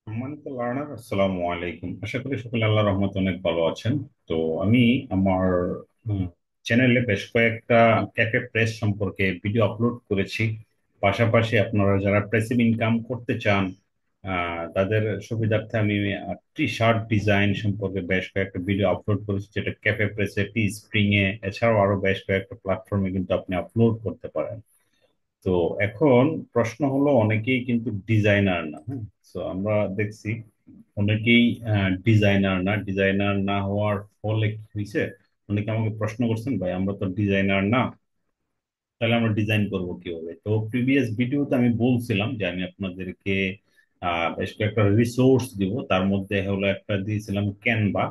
সম্মানিত লার্নার, আসসালামু আলাইকুম। আশা করি সকলে আল্লাহর রহমতে অনেক ভালো আছেন। তো আমি আমার চ্যানেলে বেশ কয়েকটা ক্যাফে প্রেস সম্পর্কে ভিডিও আপলোড করেছি। পাশাপাশি আপনারা যারা প্রেসিভ ইনকাম করতে চান তাদের সুবিধার্থে আমি টি শার্ট ডিজাইন সম্পর্কে বেশ কয়েকটা ভিডিও আপলোড করেছি, যেটা ক্যাফে প্রেসে, টি স্প্রিং এ, এছাড়াও আরো বেশ কয়েকটা প্ল্যাটফর্মে কিন্তু আপনি আপলোড করতে পারেন। তো এখন প্রশ্ন হলো, অনেকেই কিন্তু ডিজাইনার না। হ্যাঁ, তো আমরা দেখছি অনেকেই ডিজাইনার না হওয়ার ফলে কি হয়েছে, অনেকে আমাকে প্রশ্ন করছেন, ভাই আমরা তো ডিজাইনার না, তাহলে আমরা ডিজাইন করব কিভাবে? তো প্রিভিয়াস ভিডিওতে আমি বলছিলাম যে আমি আপনাদেরকে বেশ কয়েকটা রিসোর্স দিব। তার মধ্যে হলো একটা দিয়েছিলাম ক্যানভা।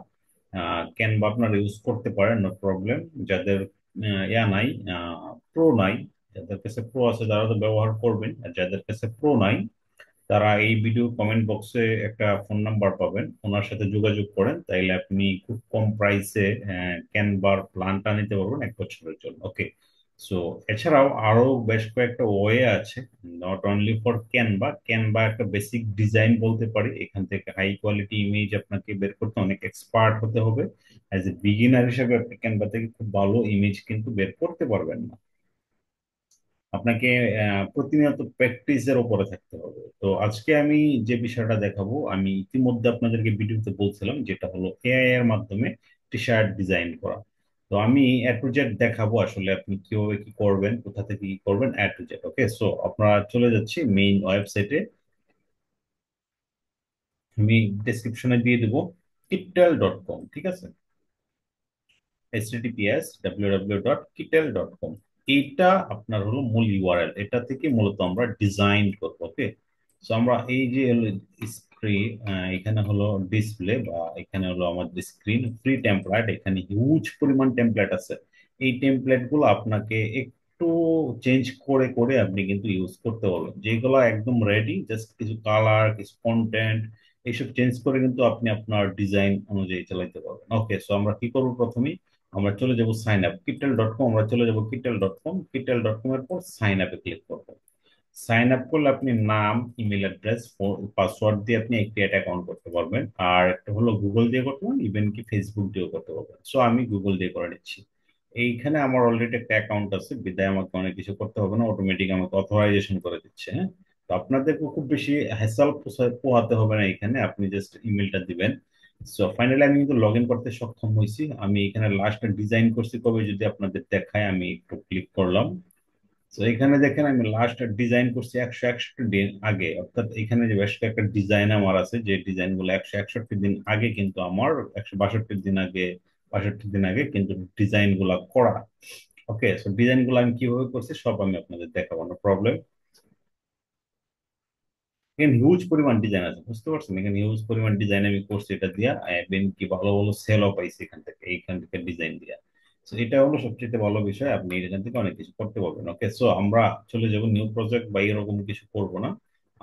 ক্যানভা আপনারা ইউজ করতে পারেন, নো প্রবলেম। যাদের ইয়া নাই, প্রো নাই, যাদের কাছে প্রো আছে তারা তো ব্যবহার করবেন, আর যাদের কাছে প্রো নাই তারা এই ভিডিও কমেন্ট বক্সে একটা ফোন নাম্বার পাবেন, ওনার সাথে যোগাযোগ করেন, তাইলে আপনি খুব কম প্রাইসে ক্যানভার প্ল্যানটা নিতে পারবেন 1 বছরের জন্য। ওকে। সো এছাড়াও আরো বেশ কয়েকটা ওয়ে আছে, not only for Canva. Canva একটা বেসিক ডিজাইন বলতে পারি, এখান থেকে হাই কোয়ালিটি ইমেজ আপনাকে বের করতে অনেক এক্সপার্ট হতে হবে। অ্যাজ এ বিগিনার হিসেবে আপনি ক্যানভা থেকে খুব ভালো ইমেজ কিন্তু বের করতে পারবেন না। আপনাকে প্রতিনিয়ত প্র্যাকটিসের উপরে থাকতে হবে। তো আজকে আমি যে বিষয়টা দেখাবো, আমি ইতিমধ্যে আপনাদেরকে ভিডিওতে বলছিলাম, যেটা হলো এআই এর মাধ্যমে টি শার্ট ডিজাইন করা। তো আমি এ টু জেড দেখাবো আসলে আপনি কিভাবে কি করবেন, কোথা থেকে কি করবেন, এ টু জেড। ওকে, সো আপনারা চলে যাচ্ছি মেইন ওয়েবসাইটে। আমি ডেসক্রিপশনে দিয়ে দেবো kittel.com, ঠিক আছে? https://www.kittel.com। এইটা আপনার হলো মূল ইউআরএল, এটা থেকে মূলত আমরা ডিজাইন করবো। ওকে, সো আমরা এই যে স্ক্রিন, এখানে হলো ডিসপ্লে, বা এখানে হলো আমাদের স্ক্রিন ফ্রি টেমপ্লেট। এখানে হিউজ পরিমাণ টেমপ্লেট আছে। এই টেমপ্লেট গুলো আপনাকে একটু চেঞ্জ করে করে আপনি কিন্তু ইউজ করতে পারবেন। যেগুলো একদম রেডি, জাস্ট কিছু কালার, কিছু কন্টেন্ট, এইসব চেঞ্জ করে কিন্তু আপনি আপনার ডিজাইন অনুযায়ী চালাইতে পারবেন। ওকে, সো আমরা কি করবো, প্রথমেই আমরা চলে যাব সাইন আপ কিটেল.com। আমরা চলে যাব কিটেল.com। কিটেল.com এর পর সাইন আপে ক্লিক করবো। সাইন আপ করলে আপনি নাম, ইমেল অ্যাড্রেস, পাসওয়ার্ড দিয়ে আপনি ক্রিয়েট অ্যাকাউন্ট করতে পারবেন। আর একটা হলো গুগল দিয়ে করতে পারবেন, ইভেন কি ফেসবুক দিয়েও করতে পারবেন। সো আমি গুগল দিয়ে করে নিচ্ছি। এইখানে আমার অলরেডি একটা অ্যাকাউন্ট আছে, বিদায় আমাকে অনেক কিছু করতে হবে না, অটোমেটিক আমাকে অথরাইজেশন করে দিচ্ছে। হ্যাঁ, তো আপনাদেরকে খুব বেশি হ্যাসেল পোহাতে হবে না, এখানে আপনি জাস্ট ইমেলটা দিবেন। সো ফাইনালি আমি কিন্তু লগ ইন করতে সক্ষম হয়েছি। আমি এখানে লাস্ট ডিজাইন করছি কবে, যদি আপনাদের দেখায়, আমি একটু ক্লিক করলাম। তো এখানে দেখেন আমি লাস্ট ডিজাইন করছি 161 দিন আগে, অর্থাৎ এখানে যে বেশ কয়েকটা ডিজাইন আমার আছে, যে ডিজাইন গুলো 161 দিন আগে কিন্তু আমার, 162 দিন আগে, 62 দিন আগে কিন্তু ডিজাইন গুলা করা। ওকে, সো ডিজাইন গুলো আমি কিভাবে করছি সব আমি আপনাদের দেখাবো, না প্রবলেম। এখানে হিউজ পরিমাণ ডিজাইন আছে, বুঝতে পারছেন? এখানে হিউজ পরিমাণ ডিজাইন আমি করছি এটা দিয়া, দেন কি ভালো ভালো সেলও পাইছি এইখান থেকে ডিজাইন দিয়া। তো এটা হলো সবচেয়ে ভালো বিষয়, আপনি এখান থেকে অনেক কিছু করতে পারবেন। ওকে, সো আমরা চলে যাব নিউ প্রজেক্ট বা এরকম কিছু করব না।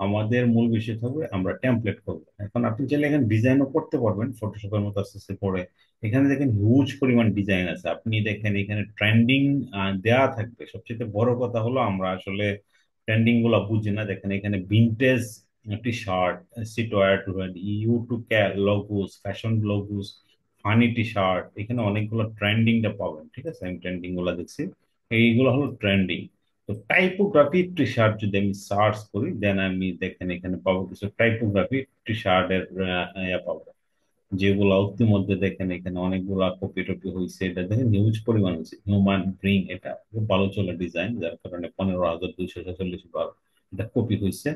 আমাদের মূল বিষয় থাকবে আমরা টেমপ্লেট করব। এখন আপনি চাইলে এখানে ডিজাইনও করতে পারবেন ফটোশপের মতো আস্তে আস্তে করে। এখানে দেখেন হিউজ পরিমাণ ডিজাইন আছে, আপনি দেখেন এখানে ট্রেন্ডিং দেয়া থাকবে। সবচেয়ে বড় কথা হলো আমরা আসলে ট্রেন্ডিং গুলা বুঝি না। দেখেন এখানে ভিনটেজ টি শার্ট, সিটোয়ার to you to logos, fashion logos, funny T shirt, এখানে অনেকগুলো ট্রেন্ডিংটা পাবেন। ঠিক আছে, আমি ট্রেন্ডিং গুলা দেখছি, এইগুলো হলো ট্রেন্ডিং। তো টাইপোগ্রাফি টি শার্ট যদি আমি সার্চ করি, দেন আমি দেখেন এখানে পাবো কিছু টাইপোগ্রাফি টি শার্টের পাবো, যেগুলো ইতিমধ্যে দেখেন এখানে অনেকগুলা কপি টপি হয়েছে। এটা দেখেন হিউজ পরিমাণ হয়েছে। হিউম্যান ব্রিং, এটা খুব ভালো চলে ডিজাইন, যার কারণে 15,246 বার এটা কপি হয়েছে।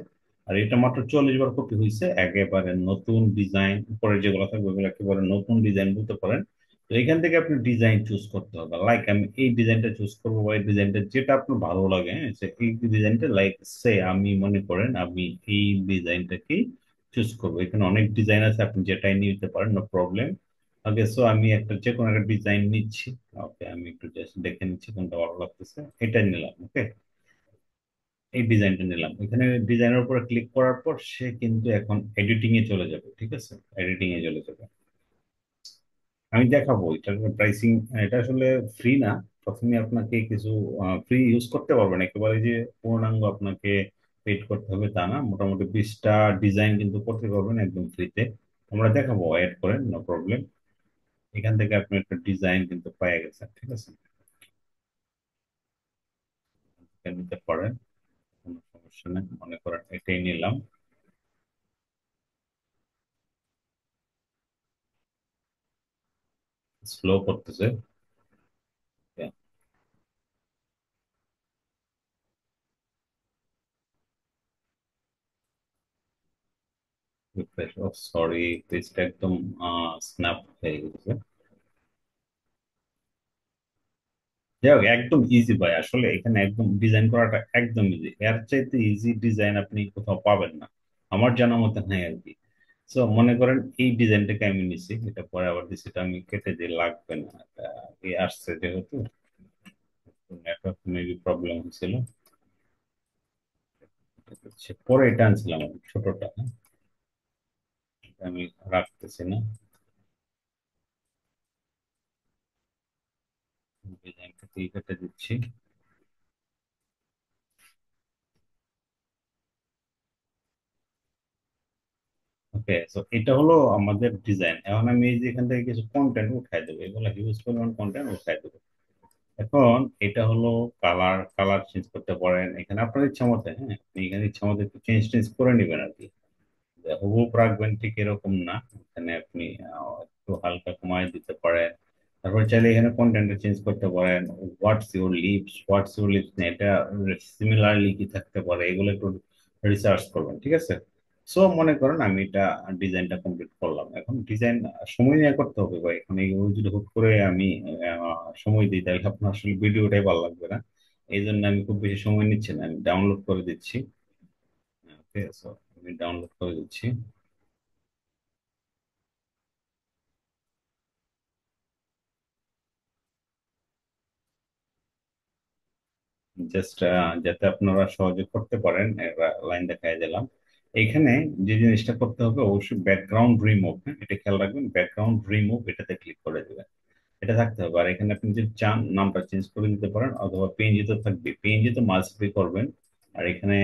আর এটা মাত্র 40 বার কপি হয়েছে। একেবারে নতুন ডিজাইন, উপরে যেগুলো থাকবে ওগুলো একেবারে নতুন ডিজাইন বলতে পারেন। তো এখান থেকে আপনি ডিজাইন চুজ করতে হবে, লাইক আমি এই ডিজাইনটা চুজ করবো, বা এই ডিজাইনটা যেটা আপনার ভালো লাগে। হ্যাঁ, এই ডিজাইনটা লাইক সে আমি মনে করেন আমি এই ডিজাইনটাকে চুজ করবো। এখানে অনেক ডিজাইন আছে, আপনি যেটাই নিতে পারেন, নো প্রবলেম। ওকে, সো আমি একটা যে কোনো একটা ডিজাইন নিচ্ছি। ওকে, আমি একটু জাস্ট দেখে নিচ্ছি কোনটা ভালো লাগতেছে, এটাই নিলাম। ওকে, এই ডিজাইনটা নিলাম। এখানে ডিজাইনের উপরে ক্লিক করার পর সে কিন্তু এখন এডিটিং এ চলে যাবে। ঠিক আছে, এডিটিং এ চলে যাবে। আমি দেখাবো এটার প্রাইসিং। এটা আসলে ফ্রি না, প্রথমে আপনাকে কিছু ফ্রি ইউজ করতে পারবেন, একেবারে যে পূর্ণাঙ্গ আপনাকে পেড করতে হবে তা না, মোটামুটি 20টা ডিজাইন কিন্তু করতে পারবেন একদম ফ্রিতে। আমরা দেখাবো, অ্যাড করেন, নো প্রবলেম। এখান থেকে আপনি একটা ডিজাইন কিন্তু পেয়ে গেছেন, ঠিক আছে? এটা নিতে পারেন, কোনো সমস্যা নেই। মনে করেন এটাই নিলাম, স্লো করতেছে। রিফ্রেশ, ও সরি, পেজটা একদম স্ন্যাপ হয়ে গেছে। যাই হোক, একদম ইজি ভাই, আসলে এখানে একদম ডিজাইন করাটা একদম ইজি, এর চাইতে ইজি ডিজাইন আপনি কোথাও পাবেন না, আমার জানা মতে নাই আর কি। সো মনে করেন এই ডিজাইনটাকে আমি নিছি, এটা পরে আবার দিছি, এটা আমি কেটে দিয়ে লাগবে না, এটা এই আসছে যেহেতু, নেটওয়ার্ক মেবি প্রবলেম হয়েছিল। পরে এটা আনছিলাম আমি, ছোটটা, হ্যাঁ? এটা আমি রাখতেছি না, ডিজাইনটা কেটে দিচ্ছি। ওকে, তো এটা হলো আমাদের ডিজাইন। এখন আমি এই যে এখান থেকে কিছু কন্টেন্ট উঠাই দেবো, এগুলো হিউজ পরিমাণ কন্টেন্ট উঠাই দেবো। এখন এটা হলো কালার, কালার চেঞ্জ করতে পারেন এখানে আপনার ইচ্ছা মতো, হ্যাঁ? আপনি এখানে ইচ্ছা মতো একটু চেঞ্জ টেঞ্জ করে নেবেন আর কি, যে হুবহু রাখবেন ঠিক এরকম না। এখানে আপনি একটু হালকা কমায় দিতে পারেন। তারপর চাইলে এখানে কন্টেন্ট চেঞ্জ করতে পারেন। হোয়াটস ইউর লিপস, এটা সিমিলারলি কি থাকতে পারে, এগুলো একটু রিসার্চ করবেন, ঠিক আছে? সো মনে করেন আমি এটা ডিজাইনটা কমপ্লিট করলাম। এখন ডিজাইন সময় নিয়ে করতে হবে ভাই, এখন এইগুলো যদি হুট করে আমি সময় দিই তাহলে আপনার আসলে ভিডিওটাই ভালো লাগবে না। এই জন্য আমি খুব বেশি সময় নিচ্ছি না, আমি ডাউনলোড করে দিচ্ছি। ওকে, সো আমি ডাউনলোড করে দিচ্ছি। জাস্ট যাতে আপনারা সহজে করতে পারেন, লাইন দেখাই দিলাম। এখানে যে জিনিসটা করতে হবে অবশ্যই ব্যাকগ্রাউন্ড রিমুভ, এটা খেয়াল রাখবেন, ব্যাকগ্রাউন্ড রিমুভ এটাতে ক্লিক করে দেবেন। এটা থাকতে হবে। আর এখানে আপনি যদি চান নামটা চেঞ্জ করে দিতে পারেন, অথবা পিএনজি তো থাকবে, পিএনজি তো মাস্ট বি করবেন। আর এখানে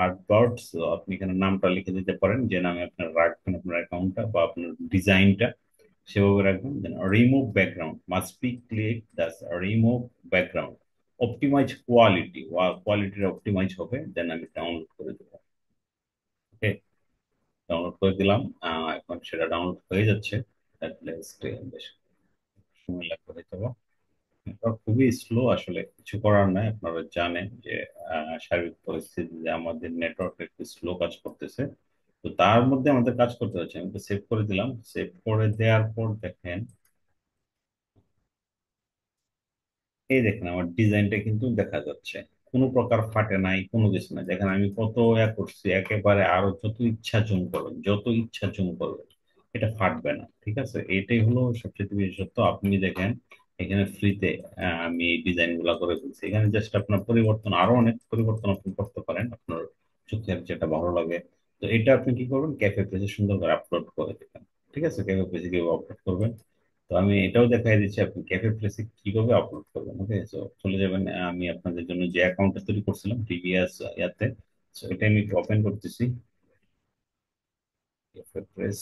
আর্টবার্ডস, আপনি এখানে নামটা লিখে দিতে পারেন, যে নামে আপনার রাখবেন আপনার অ্যাকাউন্টটা বা আপনার ডিজাইনটা, সেভাবে রাখবেন। Then remove background must be click, that's remove background. Optimize quality, কোয়ালিটির অপটিমাইজ হবে, দেন আমি ডাউনলোড করে দেবো। ওকে, ডাউনলোড করে দিলাম। এখন সেটা ডাউনলোড হয়ে যাচ্ছে। At least, বেশ সময় লাগবে হয়তো। নেটওয়ার্ক খুবই স্লো, আসলে কিছু করার নাই, আপনারা জানেন যে সার্বিক পরিস্থিতিতে আমাদের নেটওয়ার্ক একটু স্লো কাজ করতেছে। তো তার মধ্যে আমাদের কাজ করতে হচ্ছে। আমি তো সেভ করে দিলাম, সেভ করে দেওয়ার পর দেখেন, এই দেখেন আমার ডিজাইনটা কিন্তু দেখা যাচ্ছে, কোনো প্রকার ফাটে নাই, কোনো কিছু নাই। দেখেন আমি কত করছি, একেবারে আরো যত ইচ্ছা জুম করবেন, যত ইচ্ছা জুম করবেন, এটা ফাটবে না, ঠিক আছে? এটাই হলো সবচেয়ে বিশেষত্ব। আপনি দেখেন এখানে ফ্রিতে আমি এই ডিজাইন গুলা করে ফেলছি। এখানে জাস্ট আপনার পরিবর্তন, আরো অনেক পরিবর্তন আপনি করতে পারেন আপনার চোখের যেটা ভালো লাগে। তো এটা আপনি কি করবেন, ক্যাফে পেজে সুন্দর করে আপলোড করে দেবেন, ঠিক আছে? ক্যাফে পেজে কিভাবে আপলোড করবেন, তো আমি এটাও দেখাই দিচ্ছি আপনি ক্যাফে প্লেসে কিভাবে আপলোড করবেন। ওকে, তো চলে যাবেন, আমি আপনাদের জন্য যে অ্যাকাউন্টটা তৈরি করছিলাম প্রিভিয়াস ইয়াতে, তো এটা আমি ওপেন করতেছি, ক্যাফে প্রেস।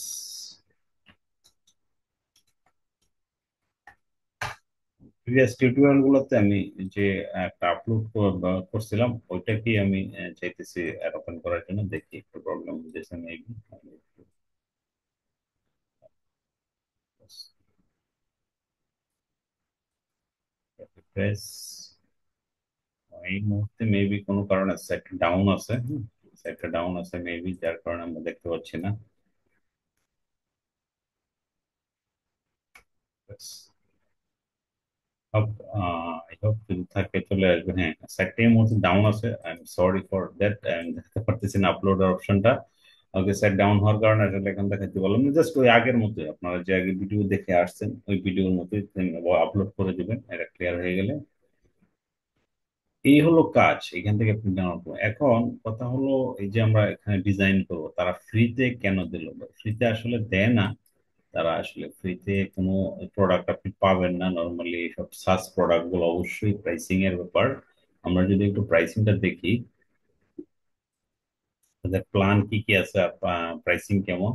প্রিভিয়াস টিউটোরিয়াল গুলোতে আমি যে একটা আপলোড করছিলাম, ওইটাকেই আমি চাইতেছি ওপেন করার জন্য। দেখি একটু প্রবলেম হয়েছে মেবি। ক্যাফে প্রেস এই মুহূর্তে মেবি কোনো কারণে সাইটটা ডাউন আছে, সাইটটা ডাউন আছে মেবি, যার কারণে আমরা দেখতে পাচ্ছি না। আই হোপ যদি থাকে চলে আসবে। হ্যাঁ, সাইটটা এই মুহূর্তে ডাউন আছে, I am sorry for that, আমি দেখতে পারতেছি না আপলোডের অপশনটা। ওকে, সাইট ডাউন হওয়ার কারণে আসলে এখান দেখাতে পারলাম না। জাস্ট ওই আগের মতোই, আপনারা যে আগে ভিডিও দেখে আসছেন ওই ভিডিওর মতোই আপলোড করে দিবেন, এটা ক্লিয়ার হয়ে গেলে। এই হলো কাজ, এখান থেকে আপনি ডাউনলোড করবেন। এখন কথা হলো, এই যে আমরা এখানে ডিজাইন করবো, তারা ফ্রিতে কেন দিল? ফ্রিতে আসলে দেয় না, তারা আসলে ফ্রিতে কোনো প্রোডাক্ট আপনি পাবেন না নর্মালি। সব সাস প্রোডাক্ট গুলো অবশ্যই প্রাইসিং এর ব্যাপার। আমরা যদি একটু প্রাইসিংটা দেখি, তাদের প্ল্যান কি কি আছে, প্রাইসিং কেমন।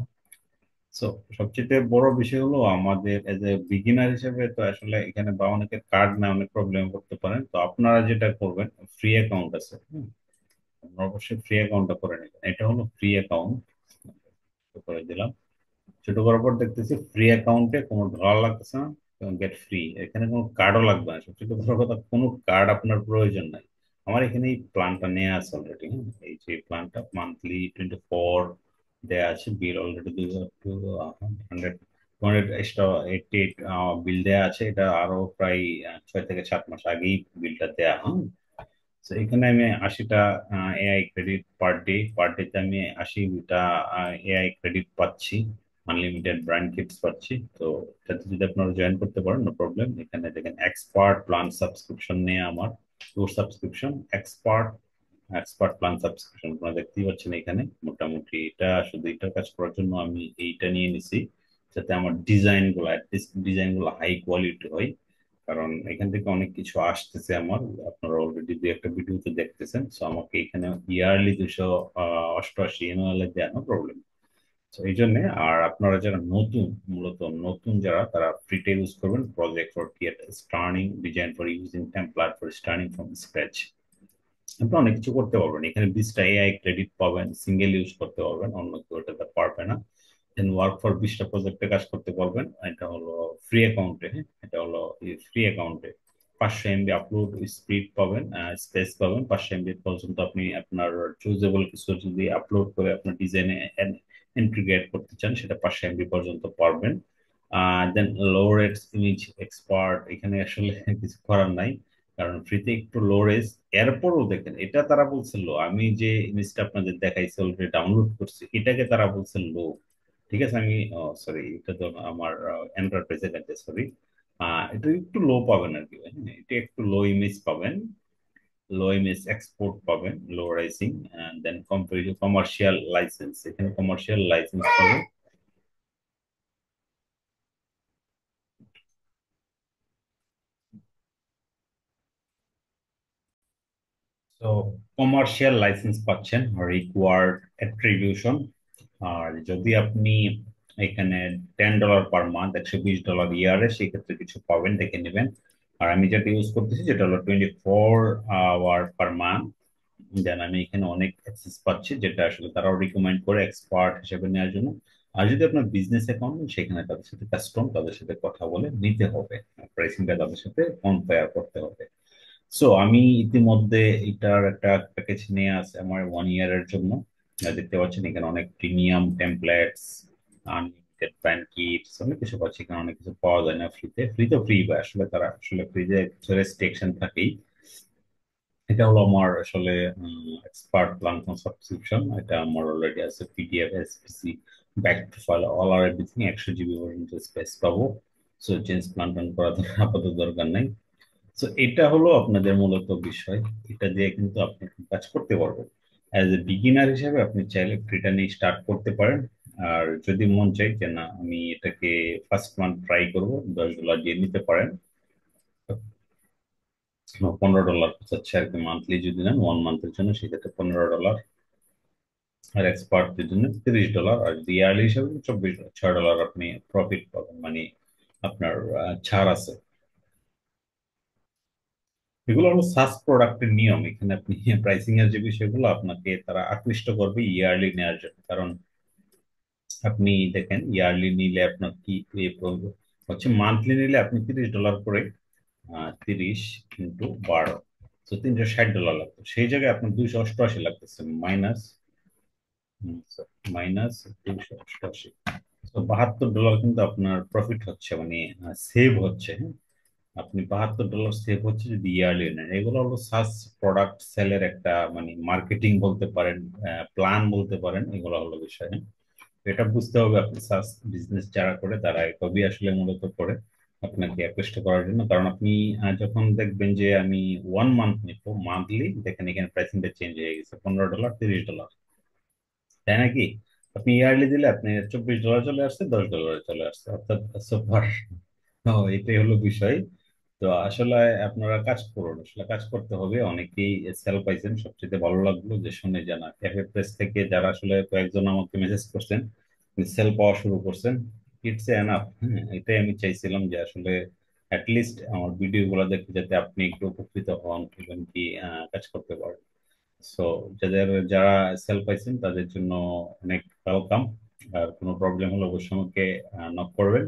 সো সবচেয়ে বড় বিষয় হলো আমাদের এজ এ বিগিনার হিসেবে তো আসলে এখানে বা অনেকের কার্ড না অনেক প্রবলেম করতে পারেন। তো আপনারা যেটা করবেন, ফ্রি অ্যাকাউন্ট আছে, আপনারা অবশ্যই ফ্রি অ্যাকাউন্টটা করে নেবেন। এটা হলো ফ্রি অ্যাকাউন্ট, করে দিলাম। ছোট করার পর দেখতেছি ফ্রি অ্যাকাউন্টে কোনো ডলার লাগতেছে না, গেট ফ্রি, এখানে কোনো কার্ডও লাগবে না। সবচেয়ে বড় কথা, কোনো কার্ড আপনার প্রয়োজন নাই। আমার এখানে এই প্ল্যানটা নেওয়া আছে অলরেডি। এই যে প্ল্যানটা মান্থলি 24 দেয়া আছে, বিল অলরেডি 200 200 এক্সট্রা 88 বিল দেয়া আছে। এটা আরো প্রায় 6 থেকে 7 মাস আগেই বিলটা দেয়া। তো এখানে আমি 80টা এআই ক্রেডিট পার ডেতে আমি 80টা এআই ক্রেডিট পাচ্ছি, আনলিমিটেড ব্র্যান্ড গিফটস পাচ্ছি। তো এটাতে যদি আপনারা জয়েন করতে পারেন, নো প্রবলেম। এখানে দেখেন এক্সপার্ট প্ল্যান সাবস্ক্রিপশন নিয়ে আমার tour subscription, expert expert plan subscription আপনারা দেখতেই পাচ্ছেন এখানে। মোটামুটি এটা শুধু এটার কাজ করার জন্য আমি এইটা নিয়ে নিছি, যাতে আমার ডিজাইন গুলো হাই কোয়ালিটি হয়। কারণ এখান থেকে অনেক কিছু আসতেছে আমার, আপনারা অলরেডি দু একটা ভিডিওতে দেখতেছেন। সো আমাকে এখানে ইয়ারলি 288 এমএল এ দেওয়ানো প্রবলেম। তো এই জন্য, আর আপনারা যারা নতুন, মূলত নতুন যারা, তারা ফ্রিতে ইউজ করবেন project for create stunning design for using template for stunning from scratch. আপনি অনেক কিছু করতে পারবেন এখানে। 20টা এআই ক্রেডিট পাবেন, সিঙ্গেল ইউজ করতে পারবেন, অন্য কেউ এটাতে পারবে না। দেন ওয়ার্ক ফর 20টা প্রজেক্টে কাজ করতে পারবেন। এটা হলো ফ্রি অ্যাকাউন্টে। এটা হলো ফ্রি অ্যাকাউন্টে 500 এমবি আপলোড স্পিড পাবেন, স্পেস পাবেন 500 এমবি পর্যন্ত। আপনি আপনার চুজেবল কিছু যদি আপলোড করে আপনার ডিজাইনে ইন্টিগ্রেট করতে চান, সেটা 500 এমবি পর্যন্ত পারবেন। দেন লো রেট ইমেজ এক্সপার্ট, এখানে আসলে কিছু করার নাই, কারণ ফ্রিতে একটু লো রেস। এরপরও দেখেন, এটা তারা বলছে লো, আমি যে ইমেজটা আপনাদের দেখাইছি অলরেডি ডাউনলোড করছি, এটাকে তারা বলছে লো। ঠিক আছে, আমি সরি, এটা তো আমার এন্টারপ্রাইজে গেছে, সরি। এটা একটু লো পাবেন আর কি, হ্যাঁ, এটা একটু লো ইমেজ পাবেন, লো ইমেজ এক্সপোর্ট পাবেন, লো রাইসিং। দেন কমার্শিয়াল লাইসেন্স, এখানে কমার্শিয়াল লাইসেন্স পাবেন। তো কমার্শিয়াল লাইসেন্স পাচ্ছেন, রিকোয়ার্ড অ্যাট্রিবিউশন। আর যদি আপনি এখানে $10 পার মান্থ, $120 ইয়ারে, সেক্ষেত্রে কিছু পাবেন, দেখে নেবেন। আর আমি যেটা ইউজ করতেছি, যেটা হলো 24 আওয়ার পার মান্থ। দেন আমি এখানে অনেক অ্যাক্সেস পাচ্ছি, যেটা আসলে তারাও রিকমেন্ড করে এক্সপার্ট হিসেবে নেওয়ার জন্য। আর যদি আপনার বিজনেস অ্যাকাউন্ট, সেখানে তাদের সাথে কাস্টম, তাদের সাথে কথা বলে নিতে হবে, প্রাইসিংটা তাদের সাথে কম্পেয়ার করতে হবে। সো আমি ইতিমধ্যে এটার একটা প্যাকেজ নিয়ে আছে আমার 1 ইয়ারের জন্য। দেখতে পাচ্ছেন এখানে অনেক premium templates, unlimited brand kits, অনেক কিছু পাচ্ছি এখানে। অনেক কিছু পাওয়া যায় না ফ্রিতে, ফ্রি তো ফ্রি, বা আসলে তারা আসলে ফ্রিতে কিছু রেস্ট্রিকশন থাকেই। এটা হলো আমার আসলে এক্সপার্ট প্ল্যান সাবস্ক্রিপশন। এটা আমার অলরেডি আছে, PDF, SPC, back to file, all আর এভরিথিং, 100 জিবি পর্যন্ত স্পেস পাবো। সো চেঞ্জ প্ল্যান টান করা তো আপাতত দরকার নাই। তো এটা হলো আপনাদের মূলত বিষয়। এটা দিয়ে কিন্তু আপনি কাজ করতে পারবেন। অ্যাজ এ বিগিনার হিসেবে আপনি চাইলে ফ্রিটা নিয়ে স্টার্ট করতে পারেন। আর যদি মন চাই যে না, আমি এটাকে ফার্স্ট মান্থ ট্রাই করবো, $10 দিয়ে নিতে পারেন। $15 হচ্ছে আর কি মান্থলি, যদি নেন 1 মান্থের জন্য সেক্ষেত্রে $15। আর এক্সপার্টদের জন্য $30। আর যদি ইয়ারলি হিসাবে 6 ডলার আপনি প্রফিট পাবেন, মানে আপনার ছাড় আছে। এগুলো হলো সাস প্রোডাক্টের নিয়ম। এখানে আপনি প্রাইসিং এর যে বিষয়গুলো, আপনাকে তারা আকৃষ্ট করবে ইয়ারলি নেওয়ার জন্য। কারণ আপনি দেখেন, ইয়ারলি নিলে আপনার কি হচ্ছে, মান্থলি নিলে আপনি $30 করে, 30 × 12, তো $360 লাগবে। সেই জায়গায় আপনার 288 লাগতেছে, মাইনাস মাইনাস 288। তো $72 কিন্তু আপনার প্রফিট হচ্ছে, মানে সেভ হচ্ছে, হ্যাঁ। আপনি $72 সেভ হচ্ছে যদি ইয়ারলি নেন। এগুলো হলো সাস প্রোডাক্ট সেলের একটা, মানে মার্কেটিং বলতে পারেন, প্ল্যান বলতে পারেন। এগুলো হলো বিষয়, হ্যাঁ। এটা বুঝতে হবে, আপনি সাস বিজনেস যারা করে তারা এসবই আসলে মূলত করে আপনাকে আকৃষ্ট করার জন্য। কারণ আপনি যখন দেখবেন যে আমি 1 মান্থ নিব, মান্থলি দেখেন এখানে প্রাইসিংটা চেঞ্জ হয়ে গেছে, $15, $30, তাই নাকি? আপনি ইয়ারলি দিলে আপনি $24 চলে আসছে, $10 চলে আসছে, অর্থাৎ সুপার। এটাই হলো বিষয়। তো আসলে আপনারা কাজ করুন, আসলে কাজ করতে হবে। অনেকেই সেল পাইছেন, সবচেয়ে ভালো লাগলো যে শুনে জানা ক্যাফে প্রেস থেকে যারা আসলে কয়েকজন আমাকে মেসেজ করছেন, সেল পাওয়া শুরু করছেন। It's enough. হ্যাঁ, এটাই আমি চাইছিলাম যে আসলে লিস্ট আমার ভিডিও গুলো দেখে যাতে আপনি একটু উপকৃত হন এবং কি কাজ করতে পারেন। সো যারা সেল পাইছেন তাদের জন্য অনেক ওয়েলকাম। আর কোনো প্রবলেম হলে অবশ্যই আমাকে নক করবেন।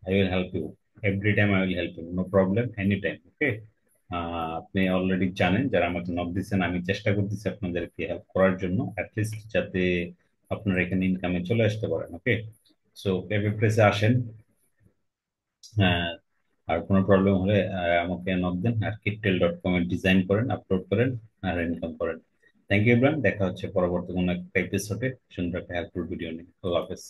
I will help you every time, I will help you, no problem, any time. Okay, আপনি অলরেডি জানেন, যারা আমাকে নক দিচ্ছেন, আমি চেষ্টা করতেছি আপনাদেরকে হেল্প করার জন্য, অ্যাটলিস্ট যাতে আপনারা এখানে ইনকামে চলে আসতে পারেন। ওকে, সো পেপে প্রেসে আসেন। হ্যাঁ, আর কোনো প্রবলেম হলে আমাকে নক দেন। আর কিপটেল.com এ ডিজাইন করেন, আপলোড করেন, আর ইনকাম করেন। থ্যাংক ইউ ইব্রাহিম, দেখা হচ্ছে পরবর্তী কোনো একটা এপিসোডে সুন্দর একটা হেল্পফুল ভিডিও নিয়ে। আল্লাহ হাফেজ।